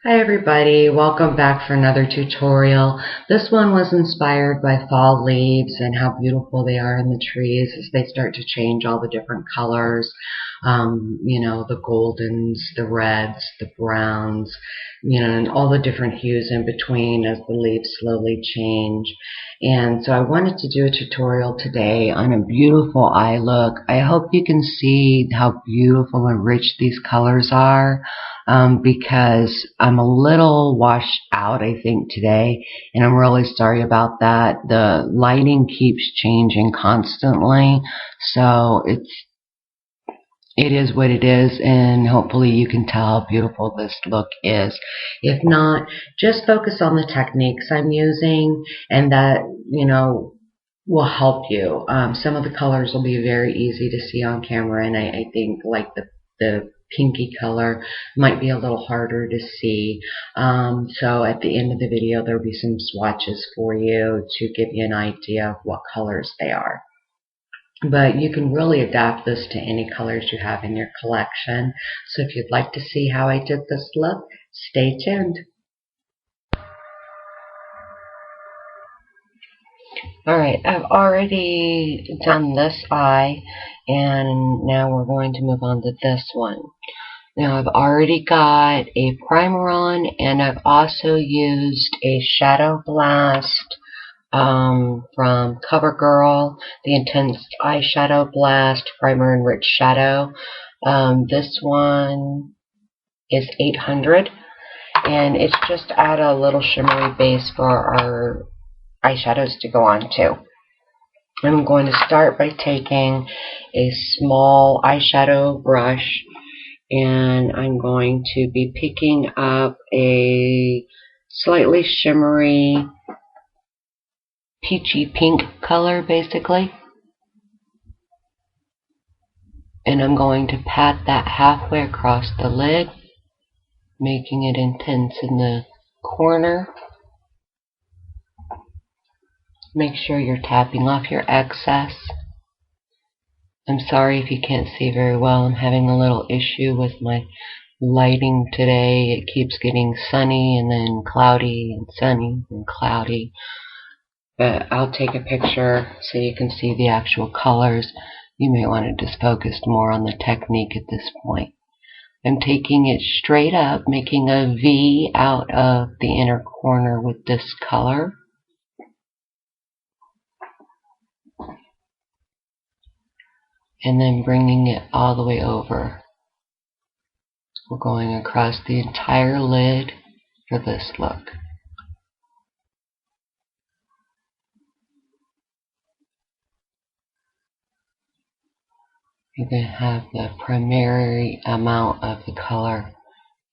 Hi everybody, welcome back for another tutorial. This one was inspired by fall leaves and how beautiful they are in the trees as they start to change all the different colors. The goldens, the reds, the browns, and all the different hues in between as the leaves slowly change. And so I wanted to do a tutorial today on a beautiful eye look. I hope you can see how beautiful and rich these colors are. Because I'm a little washed out, I think, today, and I'm really sorry about that. The lighting keeps changing constantly, so it is what it is, and hopefully you can tell how beautiful this look is. If not, just focus on the techniques I'm using, and that, will help you. Some of the colors will be very easy to see on camera, and I think like the pinky color might be a little harder to see. So at the end of the video there'll be some swatches for you to give you an idea of what colors they are. But you can really adapt this to any colors you have in your collection. So if you'd like to see how I did this look, stay tuned. Alright, I've already done this eye, and now we're going to move on to this one. Now I've already got a primer on, and I've also used a Shadow Blast from CoverGirl, the Intense Eyeshadow Blast Primer Enriched Shadow. This one is 800, and it's just to add a little shimmery base for our eyeshadows to go on too. I'm going to start by taking a small eyeshadow brush, and I'm going to be picking up a slightly shimmery peachy pink color basically, and I'm going to pat that halfway across the lid, making it intense in the corner. Make sure you're tapping off your excess. I'm sorry if you can't see very well. I'm having a little issue with my lighting today. It keeps getting sunny and then cloudy and sunny and cloudy. But I'll take a picture so you can see the actual colors. You may want to just focus more on the technique at this point. I'm taking it straight up, making a V out of the inner corner with this color. And then bringing it all the way over. We're going across the entire lid for this look. You're going to have the primary amount of the color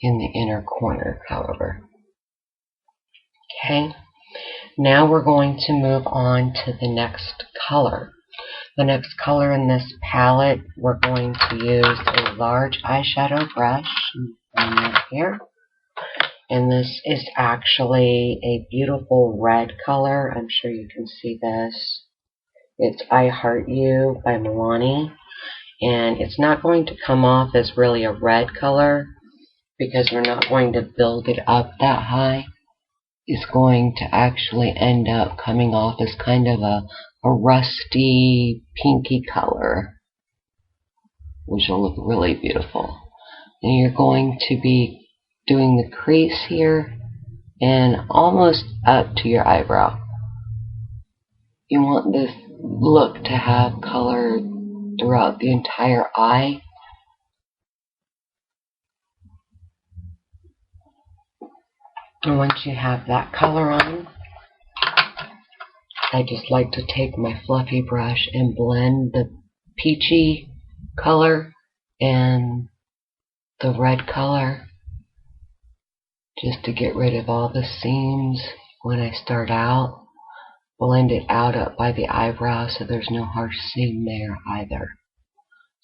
in the inner corner, however. Okay, now we're going to move on to the next color. The next color in this palette, we're going to use a large eyeshadow brush right here. And this is actually a beautiful red color. I'm sure you can see this. It's I Heart You by Milani. And it's not going to come off as really a red color because we're not going to build it up that high. It's going to actually end up coming off as kind of a rusty pinky color, which will look really beautiful. And you're going to be doing the crease here and almost up to your eyebrow. You want this look to have color throughout the entire eye. And once you have that color on, I just like to take my fluffy brush and blend the peachy color and the red color just to get rid of all the seams when I start out. Blend it out up by the eyebrow so there's no harsh seam there either.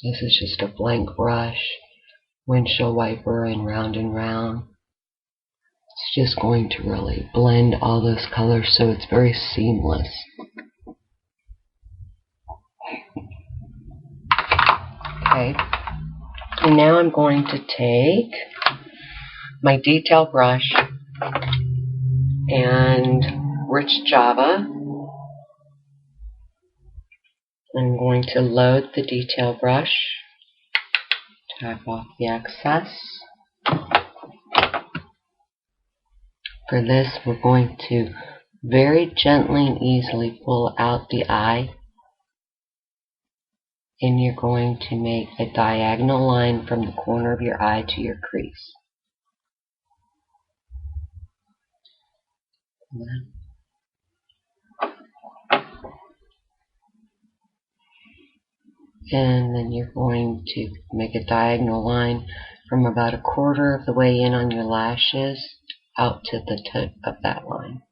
This is just a blank brush, windshield wiper, and round. It's just going to really blend all those colors so it's very seamless. Okay, and now I'm going to take my detail brush and rich Java. I'm going to load the detail brush, tap off the excess. For this, we're going to very gently and easily pull out the eye, and you're going to make a diagonal line from the corner of your eye to your crease. And then you're going to make a diagonal line from about 1/4 of the way in on your lashes out to the tip of that line.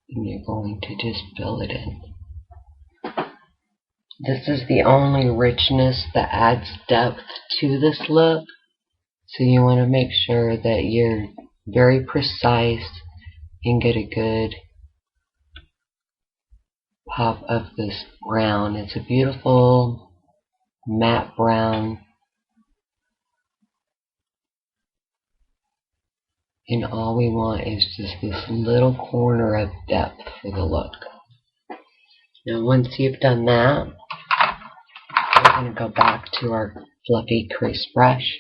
And you're going to just fill it in. This is the only richness that adds depth to this look, so you want to make sure that you're very precise and get a good pop of this brown. It's a beautiful matte brown, and all we want is just this little corner of depth for the look. Now once you've done that, we're going to go back to our fluffy crease brush,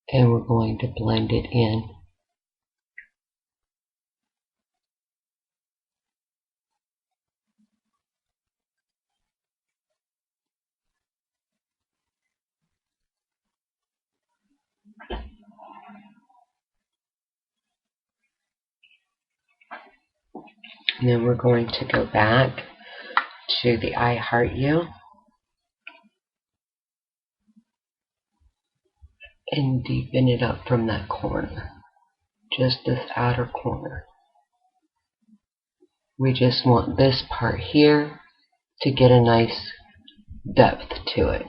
and we're going to blend it in. And then we're going to go back to the I Heart You and deepen it up from that corner, just this outer corner. We just want this part here to get a nice depth to it.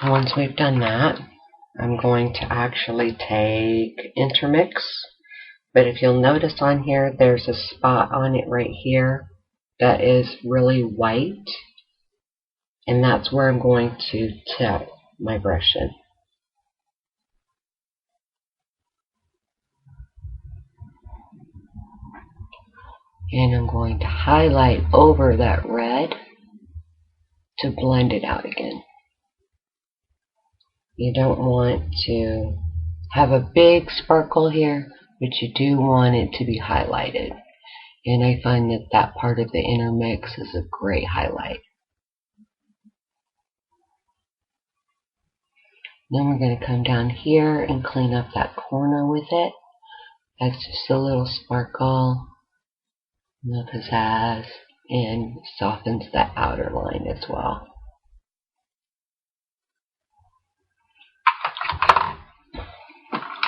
Once we've done that, I'm going to actually take Intermix, but if you'll notice on here, there's a spot on it right here that is really white, and that's where I'm going to tap my brush in. And I'm going to highlight over that red to blend it out again. You don't want to have a big sparkle here, but you do want it to be highlighted. And I find that that part of the intermix is a great highlight. Then we're going to come down here and clean up that corner with it. That's just a little sparkle, no pizzazz, and softens that outer line as well.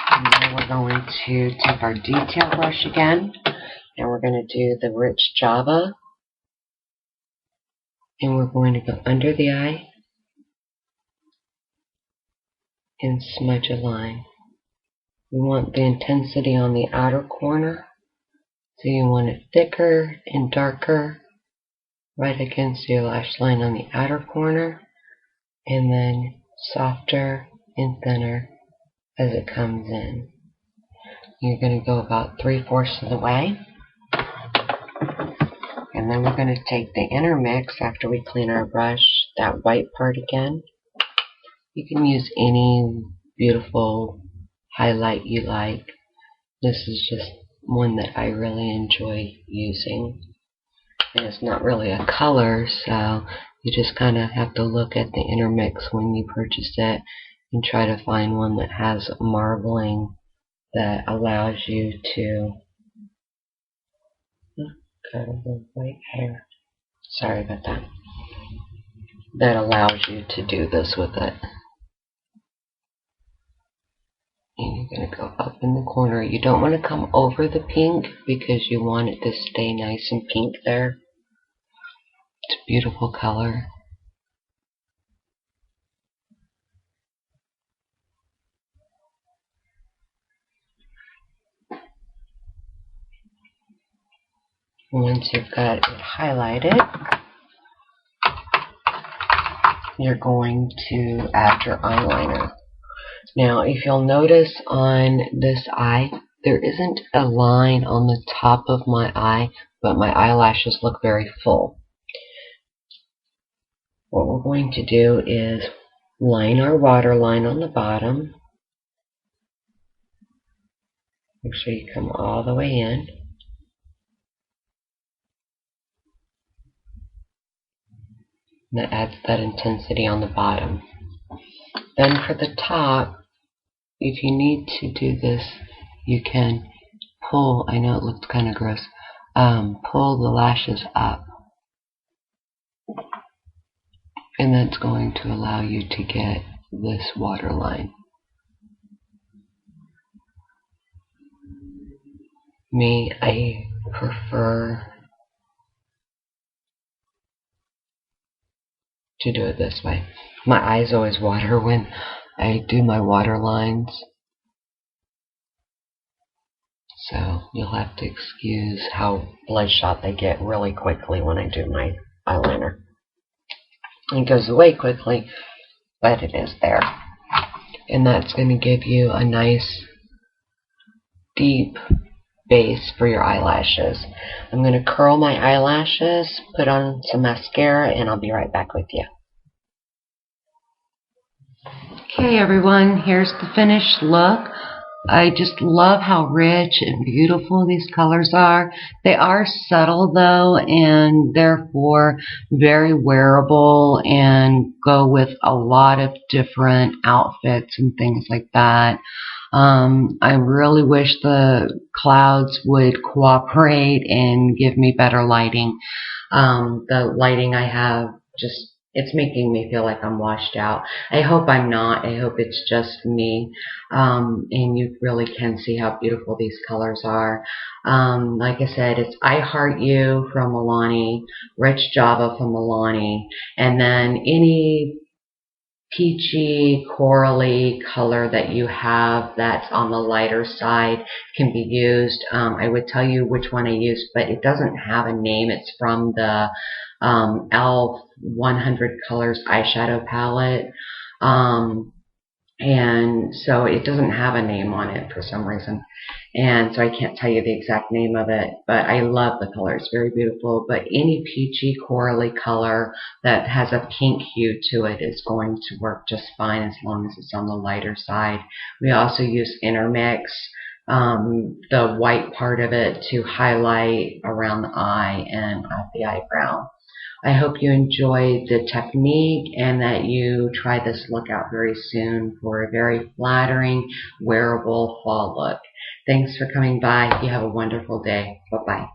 And now we're going to take our detail brush again, and we're going to do the rich Java, and we're going to go under the eye and smudge a line. We want the intensity on the outer corner, so you want it thicker and darker right against your lash line on the outer corner, and then softer and thinner as it comes in. You're going to go about 3/4 of the way, and then we're going to take the intermix after we clean our brush, that white part again. You can use any beautiful highlight you like. This is just one that I really enjoy using. And it's not really a color, so you just kind of have to look at the intermix when you purchase it and try to find one that has marbling that allows you to got a little white hair. Sorry about that. That allows you to do this with it. And you're going to go up in the corner. You don't want to come over the pink because you want it to stay nice and pink there. It's a beautiful color. Once you've got it highlighted, you're going to add your eyeliner. Now, if you'll notice on this eye, there isn't a line on the top of my eye, but my eyelashes look very full. What we're going to do is line our waterline on the bottom. Make sure you come all the way in. And that adds that intensity on the bottom. Then for the top, if you need to do this, you can pull, I know it looks kind of gross, pull the lashes up. And that's going to allow you to get this waterline. Me, I prefer to do it this way. My eyes always water when I do my water lines, so you'll have to excuse how bloodshot they get really quickly when I do my eyeliner. It goes away quickly, but it is there. And that's going to give you a nice deep base for your eyelashes. I'm going to curl my eyelashes, put on some mascara, and I'll be right back with you. Okay everyone, here's the finished look. I just love how rich and beautiful these colors are. They are subtle though, and therefore very wearable and go with a lot of different outfits and things like that. I really wish the clouds would cooperate and give me better lighting. The lighting I have just, it's making me feel like I'm washed out. I hope I'm not. I hope it's just me. And you really can see how beautiful these colors are. Like I said, it's I Heart You from Milani, Rich Java from Milani, and then any peachy, corally color that you have that's on the lighter side can be used. I would tell you which one I used, but it doesn't have a name. It's from the e.l.f. 100 Colors eyeshadow palette. And so it doesn't have a name on it for some reason. And so I can't tell you the exact name of it, but I love the color. It's very beautiful. But any peachy, corally color that has a pink hue to it is going to work just fine as long as it's on the lighter side. We also use Intermix, the white part of it, to highlight around the eye and at the eyebrow. I hope you enjoyed the technique and that you try this look out very soon for a very flattering, wearable fall look. Thanks for coming by. You have a wonderful day. Bye-bye.